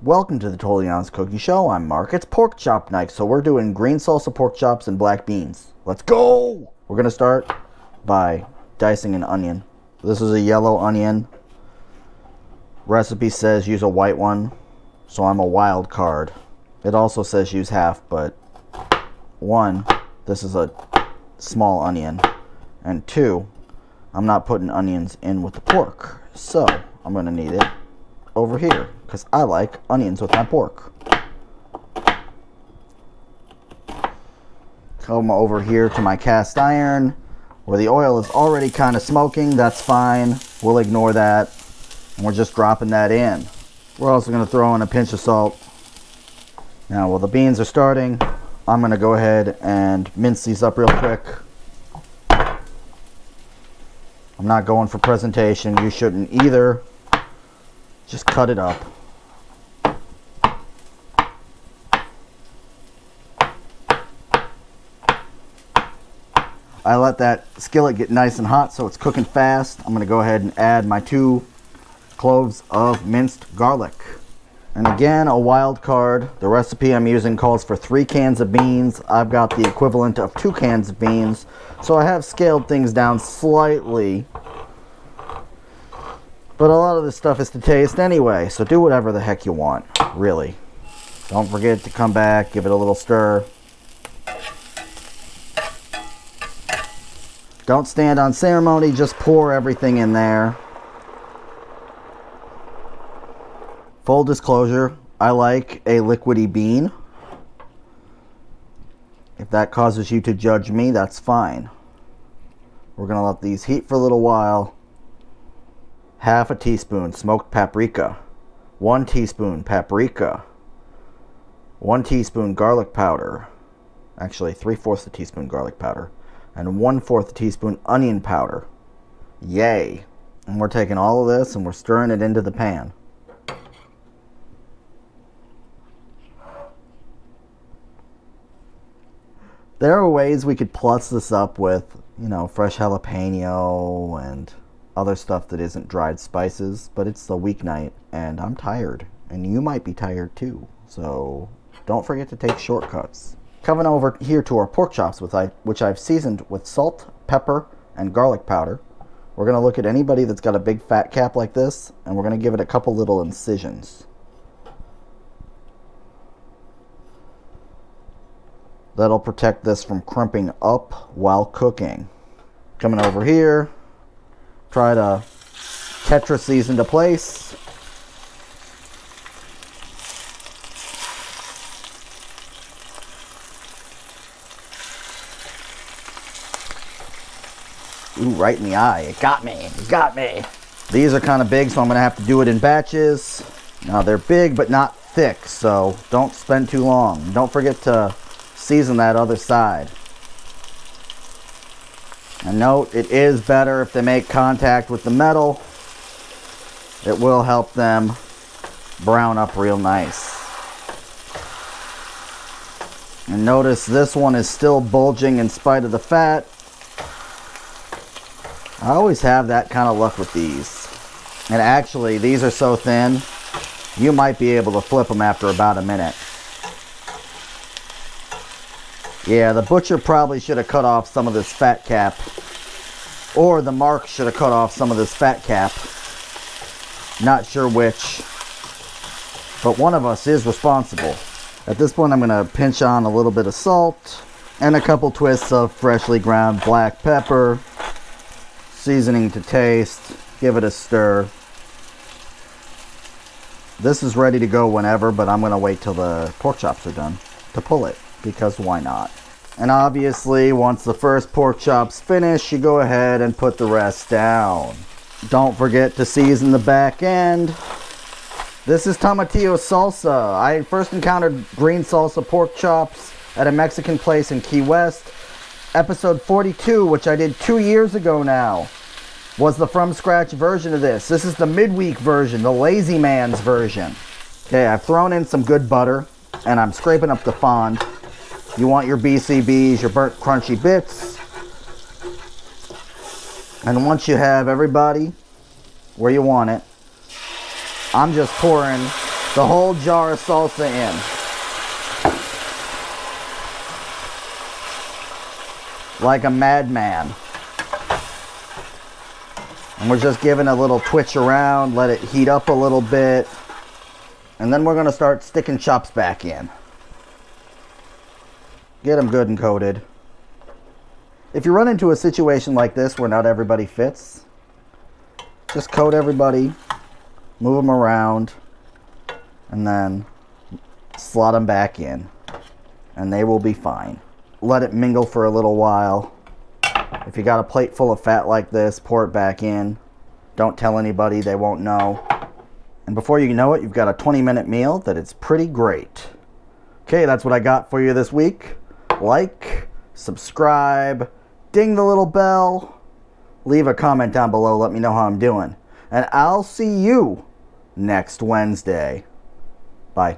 Welcome to the Totally Honest Cooking Show. I'm Mark. It's pork chop night, so we're doing green salsa pork chops and black beans. Let's go! We're going to start by dicing an onion. This is a yellow onion. Recipe says use a white one, so I'm a wild card. It also says use half, but one, this is a small onion, and two, I'm not putting onions in with the pork, so I'm going to need it over here because I like onions with my pork. Come over here to my cast iron where the oil is already kind of smoking. That's fine. We'll ignore that. And we're just dropping that in. We're also going to throw in a pinch of salt. Now, while the beans are starting, I'm going to go ahead and mince these up real quick. I'm not going for presentation. You shouldn't either. Just cut it up. I let that skillet get nice and hot so it's cooking fast. I'm going to go ahead and add my 2 cloves of minced garlic. And again, a wild card. The recipe I'm using calls for 3 cans of beans. I've got the equivalent of 2 cans of beans. So I have scaled things down slightly. But a lot of this stuff is to taste anyway, so do whatever the heck you want, really. Don't forget to come back, give it a little stir. Don't stand on ceremony, just pour everything in there. Full disclosure, I like a liquidy bean. If that causes you to judge me, that's fine. We're going to let these heat for a little while. Half a teaspoon smoked paprika, 1 teaspoon paprika, 1 teaspoon garlic powder, actually 3/4 a teaspoon garlic powder, and 1/4 a teaspoon onion powder. Yay! And we're taking all of this and we're stirring it into the pan. There are ways we could plus this up with, fresh jalapeno and other stuff that isn't dried spices, but it's the weeknight and I'm tired and you might be tired too, so don't forget to take shortcuts. Coming over here to our pork chops, which I've seasoned with salt, pepper, and garlic powder. We're going to look at anybody that's got a big fat cap like this, and we're going to give it a couple little incisions. That'll protect this from crumping up while cooking. Coming over here, try to Tetris these into place. Ooh, right in the eye. It got me. It got me. These are kind of big, so I'm going to have to do it in batches. Now, they're big but not thick, so don't spend too long. Don't forget to season that other side. And note, it is better if they make contact with the metal. It will help them brown up real nice. And notice this one is still bulging in spite of the fat. I always have that kind of luck with these. And actually, these are so thin, you might be able to flip them after about a minute. Yeah, the butcher probably should have cut off some of this fat cap. Or the mark should have cut off some of this fat cap. Not sure which. But one of us is responsible. At this point, I'm going to pinch on a little bit of salt. And a couple twists of freshly ground black pepper. Seasoning to taste. Give it a stir. This is ready to go whenever, but I'm going to wait till the pork chops are done to pull it. Because why not? And obviously, once the first pork chops finish, you go ahead and put the rest down. Don't forget to season the back end. This is tomatillo salsa. I first encountered green salsa pork chops at a Mexican place in Key West. Episode 42, which I did 2 years ago now, was the from scratch version of this. This is the midweek version, the lazy man's version. Okay, I've thrown in some good butter and I'm scraping up the fond. You want your BCBs, your burnt crunchy bits. And once you have everybody where you want it, I'm just pouring the whole jar of salsa in. Like a madman. And we're just giving a little twitch around, let it heat up a little bit. And then we're going to start sticking chops back in. Get them good and coated. If you run into a situation like this where not everybody fits, just coat everybody, move them around, and then slot them back in. And they will be fine. Let it mingle for a little while. If you got a plate full of fat like this, pour it back in. Don't tell anybody, they won't know. And before you know it, you've got a 20-minute meal that is pretty great. Okay, that's what I got for you this week. Like, subscribe, ding the little bell, leave a comment down below, let me know how I'm doing. And I'll see you next Wednesday. Bye.